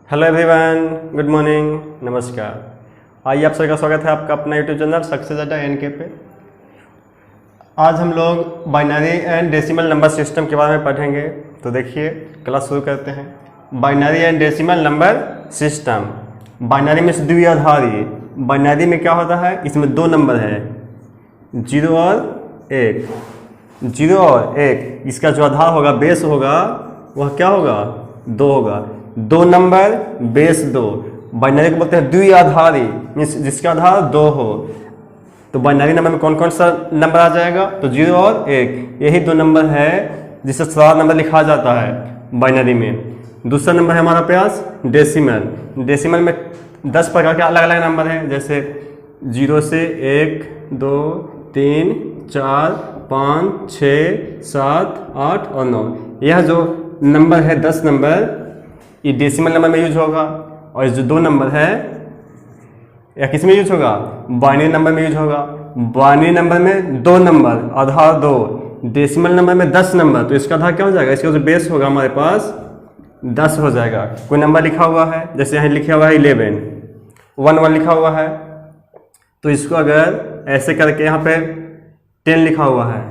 Hello everyone, good morning, नमस्कार। आइए आप सभी का स्वागत है आपका अपना YouTube channel success at NK पे। आज हम लोग binary and decimal number system के बारे में पढ़ेंगे। तो देखिए क्लास शुरू करते हैं। Binary and decimal number system. Binary में द्विआधारी। बाइनरी में क्या होता है, इसमें दो नंबर है, 0 और 1। 0 और 1, इसका जो आधार होगा, बेस होगा, वह क्या होगा, 2 होगा। दो नंबर बेस 2। बाइनरी को बोलते हैं द्विआधारी, मीन्स जिसका आधार 2 हो। तो बाइनरी नंबर में कौन कौन सा नंबर आ जाएगा, तो 0 और 1, यही दो नंबर है जिसे सरल नंबर लिखा जाता है बाइनरी में। दूसरा नंबर है हमारा पास डेसिमल। डेसिमल में 10 प्रकार के अलग अलग नंबर हैं, जैसे 0 से 1, 2, 3, 4, 5, 6, 7, 8 और 9। यह जो नंबर है 10 नंबर, ये डेसिमल नंबर में यूज होगा। और जो 2 नंबर है यह किस में यूज होगा, बाइनरी नंबर में यूज होगा। बाइनरी नंबर में 2 नंबर, आधार 2। डेसिमल नंबर में 10 नंबर, तो इसका आधार क्या हो जाएगा, इसका जो बेस होगा हमारे पास 10 हो जाएगा। कोई नंबर लिखा हुआ है, जैसे यहाँ लिखा हुआ है 11, 1 लिखा हुआ है, तो इसको अगर ऐसे करके यहाँ पे 10 लिखा हुआ है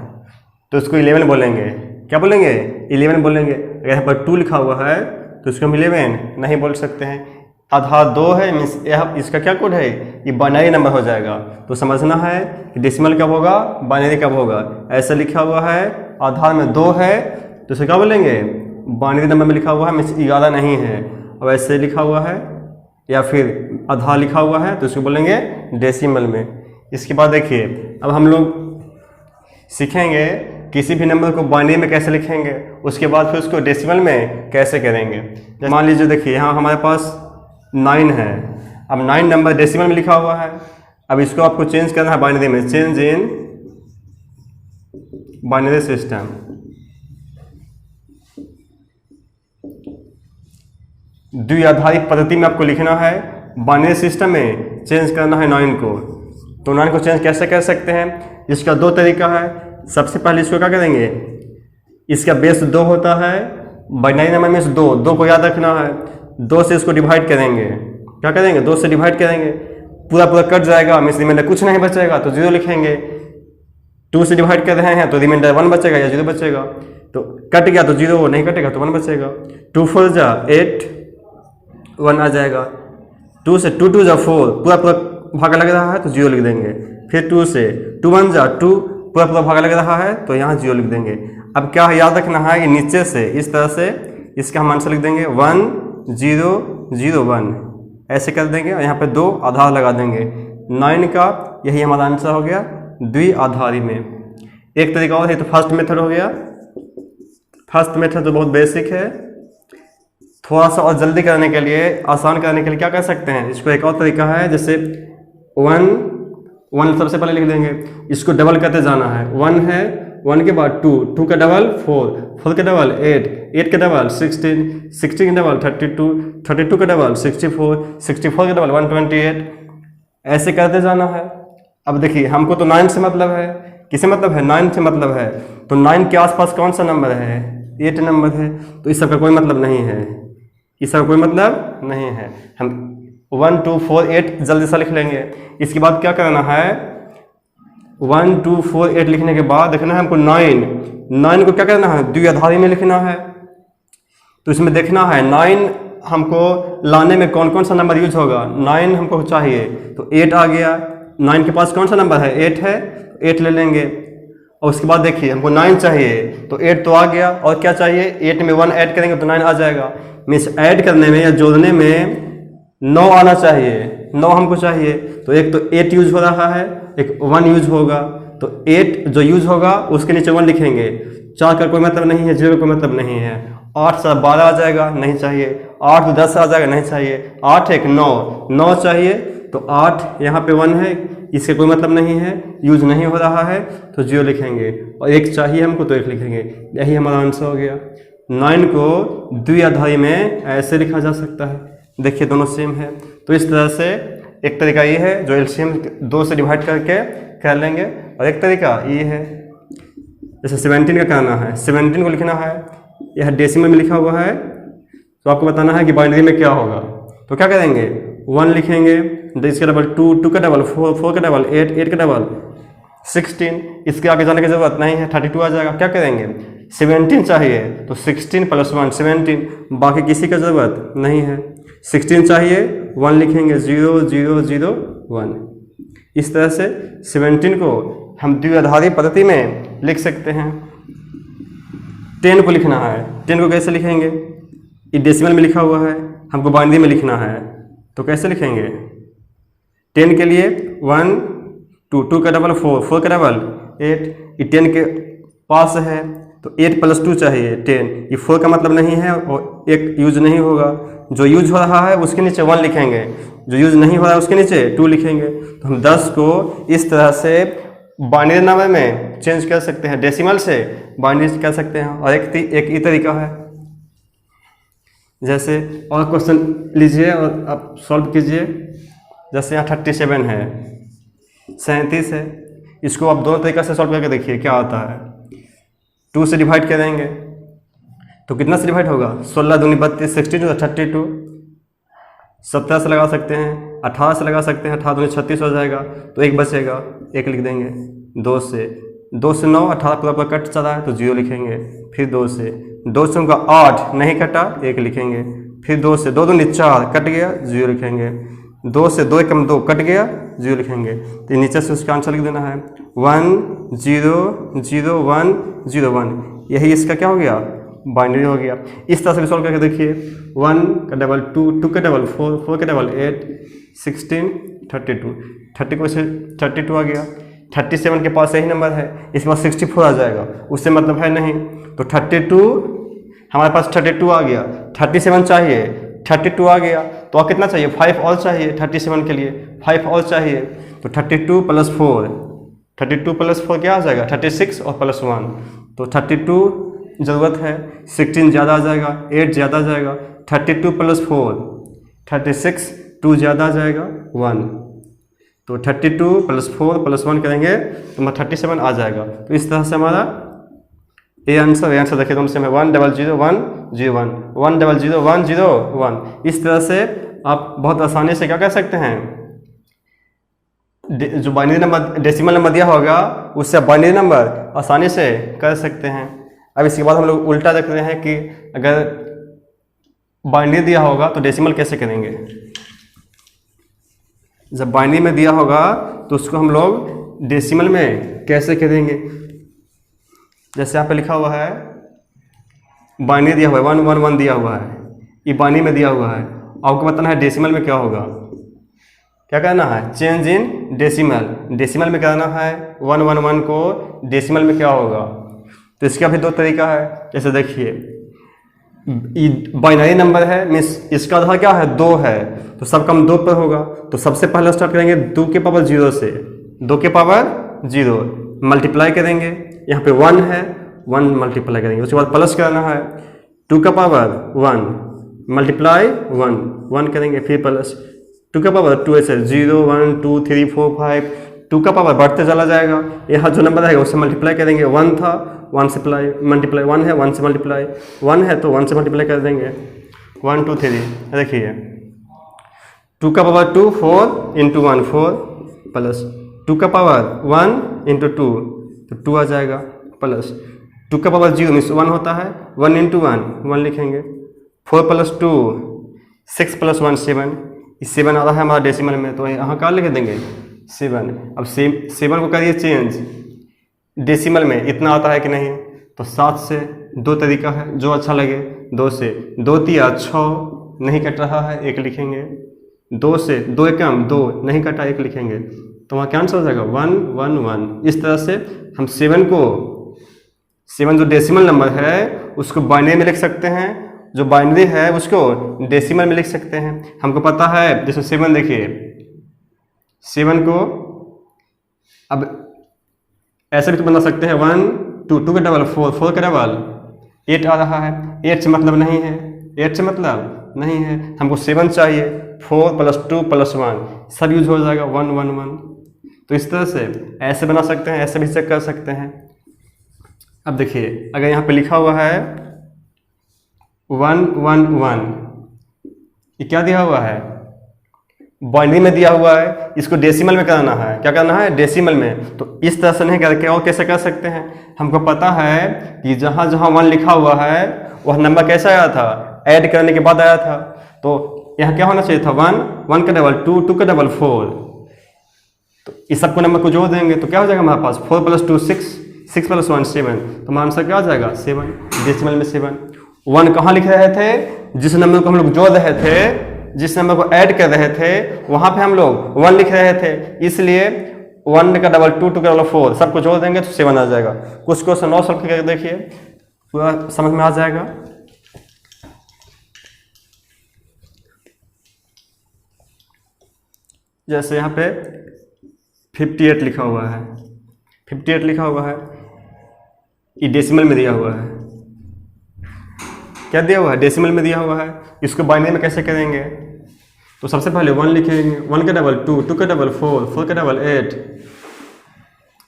तो इसको 11 बोलेंगे। क्या बोलेंगे, 11 बोलेंगे। अगर यहाँ पर 2 लिखा हुआ है तो इसको हम 11 नहीं बोल सकते हैं। आधार 2 है, मीन्स यह इसका क्या कोड है, ये बाइनरी नंबर हो जाएगा। तो समझना है कि डेसिमल कब होगा, बाइनरी कब होगा। ऐसा लिखा हुआ है, आधार में 2 है, तो इसे क्या बोलेंगे, बाइनरी नंबर में लिखा हुआ है, मीन्स 11 नहीं है। अब ऐसे लिखा हुआ है या फिर आधार लिखा हुआ है तो इसको बोलेंगे डेसिमल में। इसके बाद देखिए, अब हम लोग सीखेंगे किसी भी नंबर को बाइनरी में कैसे लिखेंगे, उसके बाद फिर उसको डेसिमल में कैसे करेंगे। मान लीजिए देखिए यहाँ हमारे पास 9 है। अब 9 नंबर डेसिमल में लिखा हुआ है। अब इसको आपको चेंज करना है बाइनरी में। Change in binary system. द्विआधारी पद्धति में आपको लिखना है। बाइनरी सिस्टम में चेंज करना है 9 को। तो 9 को चेंज कैसे कर सकते हैं, इसका 2 तरीका है। सबसे पहले इसको क्या करेंगे, इसका बेस 2 होता है, बाइनरी नंबर में 2 को याद रखना है। 2 से इसको डिवाइड करेंगे। क्या करेंगे, 2 से डिवाइड करेंगे, पूरा कट जाएगा, मीन्स रिमाइंडर कुछ नहीं बचेगा, तो 0 लिखेंगे। 2 से डिवाइड कर रहे हैं तो रिमाइंडर 1 बचेगा या 0 बचेगा। तो कट गया तो 0, नहीं कटेगा तो 1 बचेगा। 2 4 जा 8, 1 आ जाएगा। 2 से 2 2 जा 4, पूरा भागा लग रहा है तो 0 लिख देंगे। फिर 2 से 2 1 जा 2, पूरा भागा लग रहा है तो यहाँ 0 लिख देंगे। अब क्या याद रखना है, ये नीचे से इस तरह से इसका हम आंसर लिख देंगे 1 0 0 1, ऐसे कर देंगे और यहाँ पे 2 आधार लगा देंगे। 9 का यही हमारा आंसर हो गया द्विआधारी में। एक तरीका और है, तो फर्स्ट मेथड हो गया। फर्स्ट मेथड तो बहुत बेसिक है। थोड़ा सा और जल्दी करने के लिए, आसान करने के लिए क्या कर सकते हैं, इसको एक और तरीका है, जैसे 1 सबसे पहले लिख देंगे, इसको डबल करते जाना है। 1 है, 1 के बाद 2 का डबल 4 का डबल 8 का डबल 16 का डबल 32 का डबल 64 का डबल 128, ऐसे करते जाना है। अब देखिए हमको तो 9 से मतलब है, किसे मतलब है, 9 से मतलब है। तो 9 के आसपास कौन सा नंबर है, 8 नंबर है, तो इस सब का कोई मतलब नहीं है, इस सब का कोई मतलब नहीं है। हम 1 2 4 8 जल्दी से लिख लेंगे। इसके बाद क्या करना है, 1 2 4 8 लिखने के बाद देखना है हमको 9 को क्या करना है, द्विआधारी में लिखना है। तो इसमें देखना है 9 हमको लाने में कौन कौन सा नंबर यूज होगा। 9 हमको चाहिए तो 8 आ गया। 9 के पास कौन सा नंबर है, 8 है, 8 ले लेंगे। और उसके बाद देखिए हमको 9 चाहिए तो 8 तो आ गया, और क्या चाहिए, 8 में 1 ऐड करेंगे तो 9 आ जाएगा। मीन्स ऐड करने में या जोड़ने में 9 आना चाहिए, 9 हमको चाहिए। तो एक तो 8 यूज हो रहा है, एक 1 यूज होगा, तो 8 जो यूज होगा उसके नीचे 1 लिखेंगे। 4 का कोई मतलब नहीं है, 0 का कोई मतलब नहीं है। 8 से 12 आ जाएगा, नहीं चाहिए। 8 तो 10 आ जाएगा, नहीं चाहिए। 8 1 9 चाहिए, तो 8 यहाँ पे 1 है, इसके कोई मतलब नहीं है, यूज नहीं हो रहा है, तो 0 लिखेंगे। और 1 चाहिए हमको तो 1 लिखेंगे। यही हमारा आंसर हो गया। 9 को द्विआधारी में ऐसे लिखा जा सकता है। देखिए दोनों सेम है। तो इस तरह से एक तरीका ये है जो एलसीएम 2 से डिवाइड करके कर लेंगे, और एक तरीका ये है जैसे 17 का करना है। 17 को लिखना है, यह डेसिमल में लिखा हुआ है तो आपको बताना है कि बाइनरी में क्या होगा। तो क्या करेंगे, 1 लिखेंगे, इसका डबल 2, 2 का डबल 4, 4 का डबल 8, 8 का डबल 16। इसके आगे जाने की जरूरत नहीं है, 32 आ जाएगा। क्या करेंगे, 17 चाहिए तो 16 + 1 17, बाकी किसी का ज़रूरत नहीं है। 16 चाहिए, 1 लिखेंगे, 0 0 0 1। इस तरह से 17 को हम द्विआधारी पद्धति में लिख सकते हैं। 10 को लिखना है, 10 को कैसे लिखेंगे, ये डेसिमल में लिखा हुआ है, हमको बाइनरी में लिखना है, तो कैसे लिखेंगे। 10 के लिए 1 2, 2 का डबल 4, 4 का डबल 8, ये 10 के पास है तो 8 + 2 चाहिए 10। ये 4 का मतलब नहीं है और 1 यूज नहीं होगा। जो यूज हो रहा है उसके नीचे 1 लिखेंगे, जो यूज नहीं हो रहा है उसके नीचे 2 लिखेंगे। तो हम 10 को इस तरह से बाइनरी नंबर में चेंज कर सकते हैं, डेसिमल से बाइनरी कर सकते हैं। और एक ही तरीका है, जैसे और क्वेश्चन लीजिए और आप सॉल्व कीजिए। जैसे यहाँ 37 है, 37 है, इसको आप दोनों तरीक़ा से सॉल्व करके देखिए क्या आता है। 2 से डिवाइड करेंगे तो कितना से डिवाइड होगा, 16 दूनी 32, 16 32, 17 से लगा सकते हैं, 18 से लगा सकते हैं, 18 दूनी 36 हो जाएगा, तो 1 बचेगा, 1 लिख देंगे। 2 से 9, 18 पूरा कट चला है तो 0 लिखेंगे। फिर 2 से उनका 8 नहीं कटा, 1 लिखेंगे। फिर 2 से 2 दूनी 4 कट गया, 0 लिखेंगे। 2 से 2 कम 2 कट गया, 0 लिखेंगे। तो नीचे से उसका आंसर लिख देना है 1 0 0 1 0 1। यही इसका क्या हो गया, बाइनरी हो गया। इस तरह से भी सॉल्व करके देखिए। 1 का डबल 2, 2 का डबल 4, 4 का डबल 8, 16 32, 30 को से 32 आ गया। 37 के पास यही नंबर है, इसके बाद 64 आ जाएगा, उससे मतलब है नहीं। तो 32 हमारे पास 32 आ गया, 37 चाहिए, 32 आ गया, तो और कितना चाहिए, 5 और चाहिए 37 के लिए, 5 और चाहिए। तो 32 + 4, 32 + 4 क्या आ जाएगा, 36 और +1। तो 32 ज़रूरत है, 16 ज़्यादा आ जाएगा, 8 ज़्यादा आ जाएगा, 32 + 4 36, 2 ज़्यादा आ जाएगा 1। तो 32 + 4 + 1 करेंगे तो हमारा 37 आ जाएगा। तो इस तरह से हमारा ये आंसर देखिए, तो हमसे 1 0 0 1 0 1 1 0 0 1 0 1। इस तरह से आप बहुत आसानी से क्या कर सकते हैं, जो बाइनरी नंबर डेसिमल नंबर दिया होगा उससे बाइनरी नंबर आसानी से कर सकते हैं। अब इसके बाद हम लोग उल्टा देख रहे हैं कि अगर बाइनरी दिया होगा तो डेसिमल कैसे करेंगे। जब बाइनरी में दिया होगा तो उसको हम लोग डेसिमल में कैसे करेंगे। जैसे यहाँ पे लिखा हुआ है, बाइनरी दिया हुआ है 1 1 1 दिया हुआ है, ये बाइनरी में दिया हुआ है। आपको बताना है डेसिमल में क्या होगा, क्या करना है, चेंज इन डेसिमल। डेसिमल में करना है 1 1 1 को डेसिमल में क्या होगा। तो इसका भी 2 तरीका है। जैसे देखिए, बाइनरी नंबर है, मीन्स इसका आधार क्या है, 2 है, तो सब कम 2 पर होगा। तो सबसे पहले स्टार्ट करेंगे 2 के पावर 0 से, 2 के पावर 0 मल्टीप्लाई करेंगे, यहाँ पे 1 है, 1 मल्टीप्लाई करेंगे। उसके बाद प्लस करना है 2 का पावर 1 मल्टीप्लाई 1 1 करेंगे, फिर प्लस 2 का पावर 2 ऐसे 0 1 2 3 4 5, 2 का पावर बढ़ते चला जाएगा। यहाँ जो नंबर रहेगा उससे मल्टीप्लाई करेंगे, 1 था 1 से मल्टीप्लाई 1 है, 1 से मल्टीप्लाई 1 है तो 1 से मल्टीप्लाई कर देंगे 1 2 3। देखिए 2 का पावर 2 4 × 1 4 प्लस 2 का पावर 1 × 2 तो 2 आ जाएगा, प्लस 2 का पावर 0 मीन्स 1 होता है, 1 × 1 1 लिखेंगे। 4 + 2 6 + 1 7, 7 आ रहा है हमारा डेसिमल में, तो यहाँ क्या लिख देंगे 7। अब 7 को करिए चेंज डेसिमल में, इतना आता है कि नहीं, तो 7 से 2 तरीका है, जो अच्छा लगे। 2 से 2 3 6 नहीं कट रहा है, 1 लिखेंगे। 2 से 2 कम 2 नहीं कटा, 1 लिखेंगे, तो वहाँ क्या आंसर हो जाएगा 1 1 1। इस तरह से हम 7 जो डेसिमल नंबर है उसको बाइनरी में लिख सकते हैं, जो बाइनरी है उसको डेसिमल में लिख सकते हैं। हमको पता है, जैसे 7 देखिए, 7 को अब ऐसे भी तो बना सकते हैं 1 2 2 का डबल 4 4 का डबल 8 आ रहा है, 8 से मतलब नहीं है, 8 से मतलब नहीं है, हमको 7 चाहिए, 4 + 2 + 1 सब यूज हो जाएगा 1 1 1। तो इस तरह से ऐसे बना सकते हैं, ऐसे भी चेक कर सकते हैं। अब देखिए, अगर यहाँ पे लिखा हुआ है 111, ये क्या दिया हुआ है, बाइनरी में दिया हुआ है, इसको डेसिमल में कराना है। क्या करना है, डेसिमल में। तो इस तरह से नहीं करके और कैसे कर सकते हैं, हमको पता है कि जहाँ जहाँ 1 लिखा हुआ है वह नंबर कैसा आया था, ऐड करने के बाद आया था। तो यहाँ क्या होना चाहिए था, 1, 1 का डबल 2, 2 का डबल 4। तो इस सबको नंबर को जोड़ देंगे तो क्या हो जाएगा हमारे पास, 4 + 2 6, 6 + 1 7। तो हमारा आंसर क्या हो जाएगा, 7, डेसिमल में 7। 1 कहाँ लिख रहे थे, जिस नंबर को हम लोग जोड़ रहे थे, जिस नंबर को ऐड कर रहे थे वहां पे हम लोग 1 लिख रहे थे, इसलिए 1 का डबल 2, 2 का डबल 4 सबको जोड़ देंगे तो 7 आ जाएगा। कुछ क्वेश्चन और सॉल्व करके देखिए, पूरा समझ में आ जाएगा। जैसे यहाँ पे 58 लिखा हुआ है, 58 लिखा हुआ है, ये डेसिमल में दिया हुआ है। क्या दिया हुआ है, डेसिमल में दिया हुआ है। इसको बाइनरी में कैसे करेंगे, तो सबसे पहले 1 लिखेंगे, 1 का डबल 2, 2 का डबल 4, 4 का डबल 8,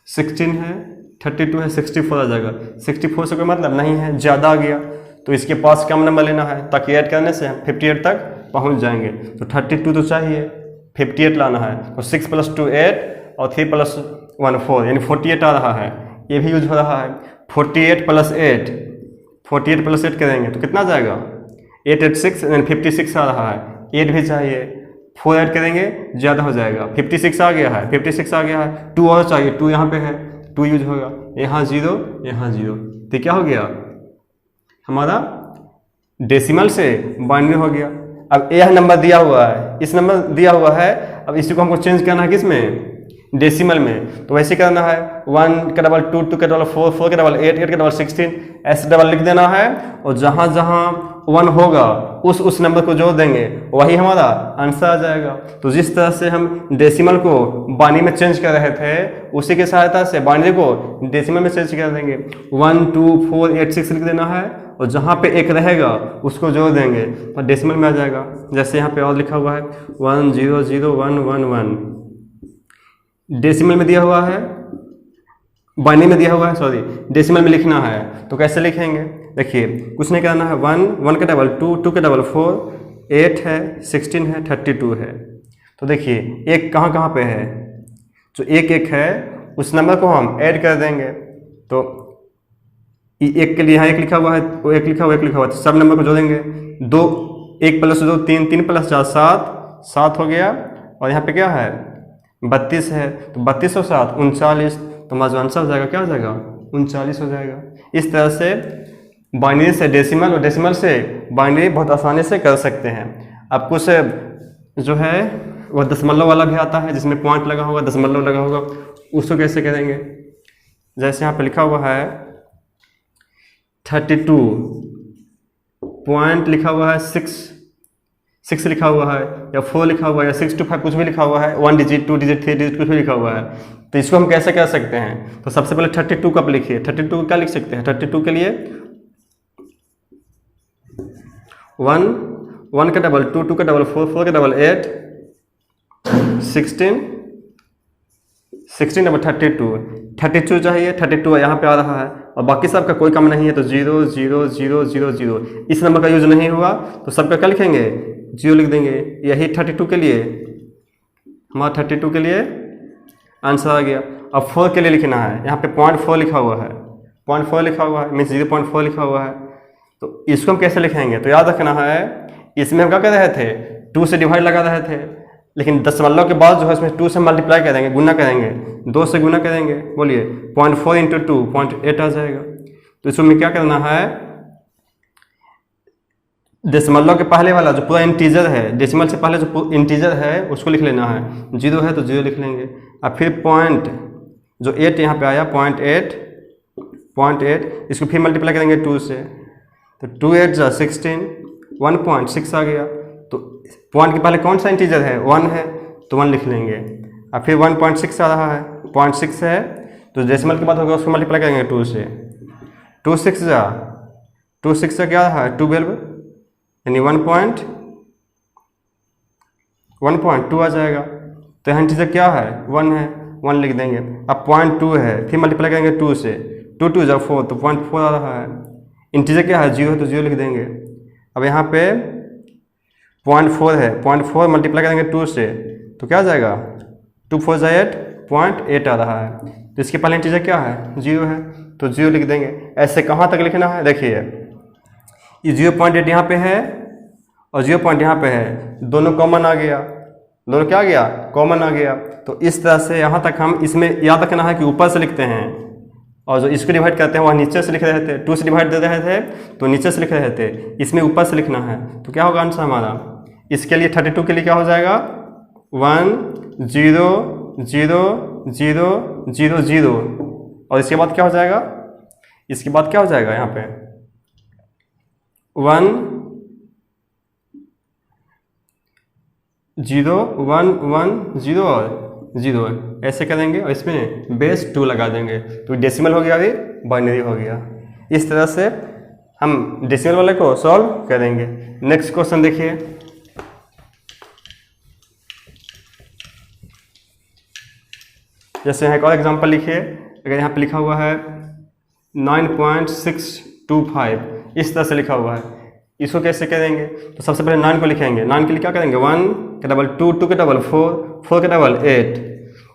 16 है, 32 है, 64 आ जाएगा। 64 से कोई मतलब नहीं है, ज़्यादा आ गया तो इसके पास कम नंबर लेना है ताकि ऐड करने से हम 58 तक पहुंच जाएंगे। तो 32 तो चाहिए, 58 लाना है, तो 6 + 2 8 और 3 + 1 4, यानी 48 आ रहा है। ये भी यूज हो रहा है। 48 + 8, 48 + 8 करेंगे तो कितना जाएगा, 886, यानी 56 आ रहा है। 8 भी चाहिए, 4 ऐड करेंगे ज़्यादा हो जाएगा, 56 आ गया है, 56 आ गया है। 2 और चाहिए, 2 यहाँ पे है, 2 यूज होगा, यहाँ 0, यहाँ 0, तो क्या हो गया हमारा, डेसिमल से बाइनरी हो गया। अब यह नंबर दिया हुआ है, इस नंबर दिया हुआ है, अब इसी को हमको चेंज करना है किसमें, डेसिमल में। तो वैसे करना है, 1 का डबल 2, 2 का डबल 4, 4 का डबल 8, 8 का डबल 16, ऐसे डबल लिख देना है। और जहाँ जहाँ 1 होगा उस नंबर को जोड़ देंगे, वही हमारा आंसर आ जाएगा। तो जिस तरह से हम डेसिमल को बाइनरी में चेंज कर रहे थे, उसी की सहायता से बाइनरी को डेसिमल में चेंज कर देंगे। 1 2 4 8 6 लिख देना है, और जहाँ पे 1 रहेगा उसको जोड़ देंगे तो डेसिमल में आ जाएगा। जैसे यहाँ पे और लिखा हुआ है 1 0 0 1 1 1, डेसिमल में दिया हुआ है, बाइनरी में दिया हुआ है, सॉरी, डेसिमल में लिखना है। तो कैसे लिखेंगे, देखिए कुछ नहीं करना है, 1 1 का डबल 2, 2 का डबल 4, 8 है, 16 है, 32 है। तो देखिए 1 कहाँ कहाँ पे है, जो 1 1 है उस नंबर को हम ऐड कर देंगे। तो 1 के लिए यहाँ 1 लिखा हुआ है, वो 1 लिखा हुआ, 1 लिखा हुआ है, तो सब नंबर को जोड़ेंगे। 2 1 + 2 3, 3 + 4 7, 7 हो गया। और यहाँ पे क्या है, 32 है, तो 32 और 7 39, तो हमारा जो आंसर हो जाएगा क्या हो जाएगा, 39 हो जाएगा। इस तरह से बाइनरी से डेसिमल और डेसिमल से बाइनरी बहुत आसानी से कर सकते हैं। अब कुछ जो है वह दशमलव वाला भी आता है, जिसमें पॉइंट लगा होगा, दशमलव लगा होगा, उसको कैसे करेंगे। जैसे यहाँ पे लिखा हुआ है 32, पॉइंट लिखा हुआ है 6 लिखा हुआ है, या 4 लिखा हुआ है, या 6 to 5 कुछ भी लिखा हुआ है, 1 डिजिट 2 डिजिट 3 डिजिट कुछ भी लिखा हुआ है। तो इसको हम कैसे कर सकते हैं, तो सबसे पहले 32 कब लिखिए, 32 को क्या लिख सकते हैं, 32 के लिए 1 1 का डबल 2, 2 का डबल 4, 4 का डबल 8, 16 16 डबल 32 चाहिए, 32 यहाँ पे आ रहा है, और बाकी सबका कोई कम नहीं है, तो 0 0 0 0 0, इस नंबर का यूज नहीं हुआ तो सबका क्या लिखेंगे, 0 लिख देंगे। यही 32 के लिए, हमारा 32 के लिए आंसर आ गया। अब 4 के लिए लिखना है, यहाँ पे 0.4 लिखा हुआ है, 0.4 लिखा हुआ है, मीन्स 0.4 लिखा हुआ है। तो इसको हम कैसे लिखेंगे, तो याद रखना है, इसमें हम क्या कर रहे थे, 2 से डिवाइड लगा रहे थे, लेकिन दशमलव के बाद जो है इसमें 2 से मल्टीप्लाई करेंगे, गुना करेंगे, 2 से गुना करेंगे, बोलिए 0.4 × 2 0.8 आ जाएगा। तो इसमें क्या करना है, दशमलव के पहले वाला जो पूरा इंटीजर है, डेसिमल से पहले जो इंटीजर है उसको लिख लेना है, 0 है तो 0 लिख लेंगे। अब फिर पॉइंट जो 8 यहाँ पे आया 0.8, इसको फिर मल्टीप्लाई करेंगे 2 से, तो 2 8 जा 16, 1.6 आ गया। तो पॉइंट के पहले कौन सा इंटीजर है, 1 है, तो 1 लिख लेंगे। अब फिर 1.6 आ रहा है, 0.6 है, तो डेसिमल के बाद होगा उसको मल्टीप्लाई करेंगे 2 से, 2 6 जा 2 6 से क्या रहा है 12, यानी 1.2 आ जाएगा। तो यहाँ इंटीजर क्या है, 1 है, 1 लिख देंगे। अब 0.2 है, फिर मल्टीप्लाई करेंगे 2 से, 2 2 जा 4, तो 0.4 आ रहा है। इंटीजर क्या है, 0 है तो 0 लिख देंगे। अब यहाँ पे 0.4 है, 0.4 मल्टीप्लाई करेंगे 2 से तो क्या आ जाएगा, 2 4 जा 8, 0.8 आ रहा है। तो इसके पहले इंटीजर क्या है, 0 है, तो 0 लिख देंगे। ऐसे कहाँ तक लिखना है, देखिए ये 0.8 यहाँ पे है और 0 पॉइंट यहाँ पे है, दोनों कॉमन आ गया, दोनों क्या आ गया, कॉमन आ गया। तो इस तरह से यहाँ तक हम इसमें याद रखना है कि ऊपर से लिखते हैं और जो इसको डिवाइड करते हैं वह नीचे से लिख रहे थे, 2 से डिवाइड दे रहे थे तो नीचे से लिख रहे थे, इसमें ऊपर से लिखना है। तो क्या होगा आंसर हमारा, इसके लिए 32 के लिए क्या हो जाएगा, 1 0 0 0 0 0 और इसके बाद क्या हो जाएगा, इसके बाद क्या हो जाएगा यहाँ पे 1 0 1 1 0 और 0 ऐसे करेंगे और इसमें बेस 2 लगा देंगे तो डेसिमल हो गया, अभी बाइनरी हो गया। इस तरह से हम डेसिमल वाले को सॉल्व करेंगे। नेक्स्ट क्वेश्चन देखिए, जैसे यहाँ एक और एग्जांपल लिखिए। अगर यहाँ पे लिखा हुआ है 9.625, इस तरह से लिखा हुआ है, इसको कैसे करेंगे, तो सबसे पहले 9 को लिखेंगे। 9 के लिए क्या करेंगे, 1 के डबल 2, 2 के डबल 4, 4 के डबल 8,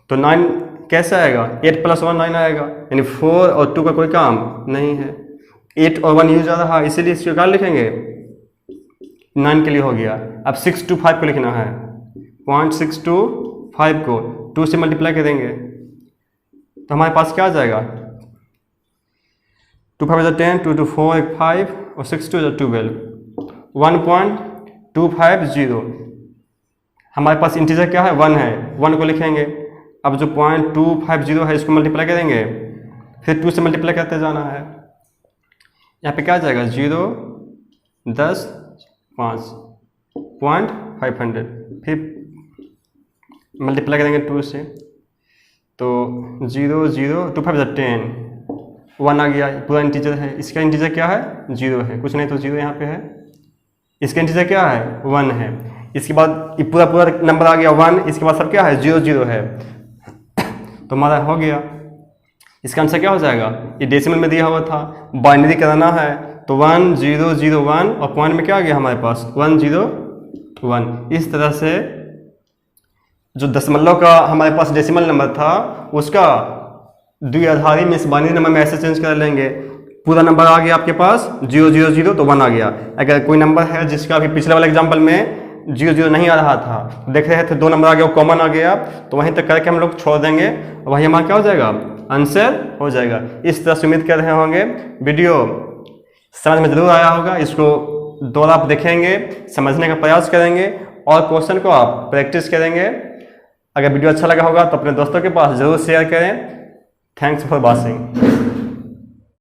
तो 9 कैसे आएगा, 8 + 1 9 आएगा, यानी 4 और 2 का कोई काम नहीं है, 8 और 1 यूज आ रहा है, इसीलिए इसको क्या लिखेंगे, 9 के लिए हो गया। अब 625 को लिखना है, 0.625 को 2 से मल्टीप्लाई करेंगे तो हमारे पास क्या आ जाएगा, 2 5 10, 2 2 4 5 और 6 2 12, 1.250। हमारे पास इंटीजर क्या है, 1 है, 1 को लिखेंगे। अब जो 0.250 है इसको मल्टीप्लाई करेंगे, फिर 2 से मल्टीप्लाई करते जाना है। यहाँ पे क्या आ जाएगा, 0 10 5 0.500, फिर मल्टीप्लाई करेंगे 2 से तो 0 0 2 5 10, 1 आ गया, पूरा इंटीजर है। इसका इंटीजर क्या है, 0 है, कुछ नहीं तो 0 यहाँ पे है। इसका इंटीजर क्या है, 1 है। इसके बाद ये पूरा पूरा नंबर आ गया 1, इसके बाद सब क्या है, 0 0 है, तो हमारा हो गया। इसका आंसर क्या हो जाएगा, ये डेसिमल में दिया हुआ था, बाइनरी कराना है तो 1 0 0 1 और पॉइंट में क्या आ गया हमारे पास 1 0 1। इस तरह से जो दशमलव का हमारे पास डेसिमल नंबर था उसका द्विआधारी मीन्स बाइनरी नंबर में ऐसे चेंज कर लेंगे। पूरा नंबर आ गया आपके पास 0 0 0 तो 1 आ गया। अगर कोई नंबर है जिसका अभी पिछले वाले एग्जाम्पल में 0 0 नहीं आ रहा था, देख रहे थे 2 नंबर आ गया, वो कॉमन आ गया, तो वहीं तक करके हम लोग छोड़ देंगे और वहीं हमारा क्या हो जाएगा, आंसर हो जाएगा। इस तरह से उम्मीद कर रहे होंगे वीडियो समझ में जरूर आया होगा। इसको दोबारा आप देखेंगे, समझने का प्रयास करेंगे और क्वेश्चन को आप प्रैक्टिस करेंगे। अगर वीडियो अच्छा लगा होगा तो अपने दोस्तों के पास जरूर शेयर करें। Thanks for watching.